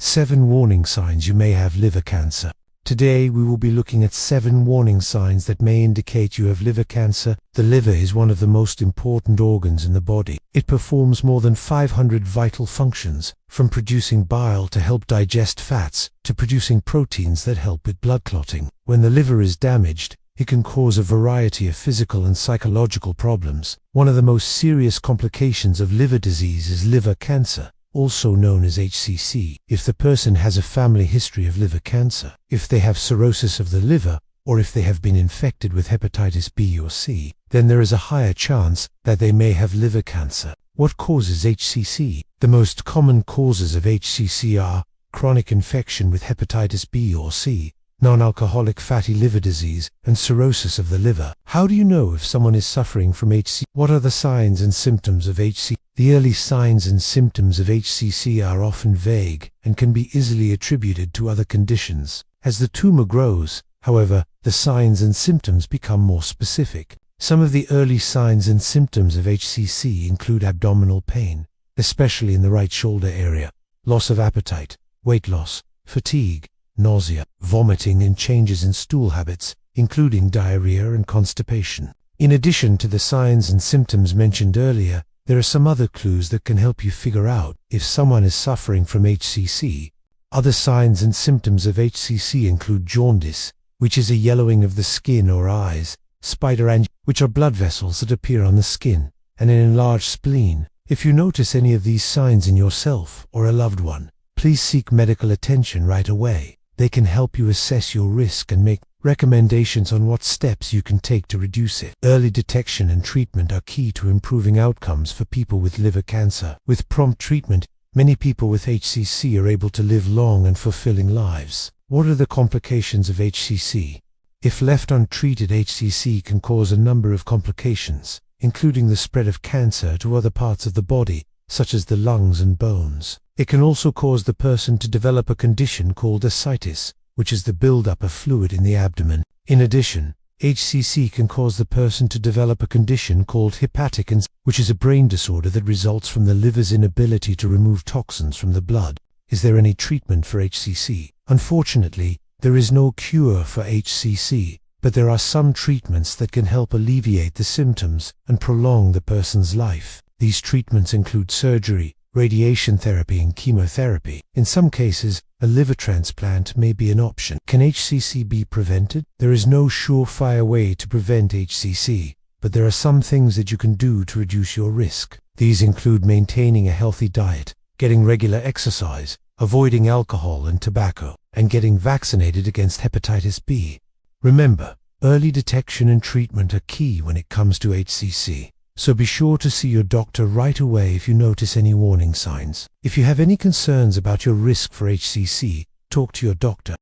7 warning signs you may have liver cancer. Today we will be looking at 7 warning signs that may indicate you have liver cancer. The liver is one of the most important organs in the body. It performs more than 500 vital functions, from producing bile to help digest fats, to producing proteins that help with blood clotting. When the liver is damaged, it can cause a variety of physical and psychological problems. One of the most serious complications of liver disease is liver cancer, also known as HCC. If the person has a family history of liver cancer, if they have cirrhosis of the liver, or if they have been infected with hepatitis B or C, then there is a higher chance that they may have liver cancer. What causes HCC? The most common causes of HCC are chronic infection with hepatitis B or C, non-alcoholic fatty liver disease, and cirrhosis of the liver. How do you know if someone is suffering from HCC? What are the signs and symptoms of HCC? The early signs and symptoms of HCC are often vague and can be easily attributed to other conditions. As the tumor grows, however, the signs and symptoms become more specific. Some of the early signs and symptoms of HCC include abdominal pain, especially in the right shoulder area, loss of appetite, weight loss, fatigue, nausea, vomiting, and changes in stool habits, including diarrhea and constipation. In addition to the signs and symptoms mentioned earlier, there are some other clues that can help you figure out if someone is suffering from HCC. Other signs and symptoms of HCC include jaundice, which is a yellowing of the skin or eyes, spider angiopathy, which are blood vessels that appear on the skin, and an enlarged spleen. If you notice any of these signs in yourself or a loved one, please seek medical attention right away. They can help you assess your risk and make recommendations on what steps you can take to reduce it. Early detection and treatment are key to improving outcomes for people with liver cancer. With prompt treatment, many people with HCC are able to live long and fulfilling lives. What are the complications of HCC? If left untreated, HCC can cause a number of complications, including the spread of cancer to other parts of the body, such as the lungs and bones. It can also cause the person to develop a condition called ascites, which is the buildup of fluid in the abdomen. In addition, HCC can cause the person to develop a condition called hepatic encephalopathy, which is a brain disorder that results from the liver's inability to remove toxins from the blood. Is there any treatment for HCC? Unfortunately, there is no cure for HCC, but there are some treatments that can help alleviate the symptoms and prolong the person's life. These treatments include surgery, radiation therapy, and chemotherapy. In some cases, a liver transplant may be an option. Can HCC be prevented? There is no surefire way to prevent HCC, but there are some things that you can do to reduce your risk. These include maintaining a healthy diet, getting regular exercise, avoiding alcohol and tobacco, and getting vaccinated against hepatitis B. Remember, early detection and treatment are key when it comes to HCC. So be sure to see your doctor right away if you notice any warning signs. If you have any concerns about your risk for HCC, talk to your doctor.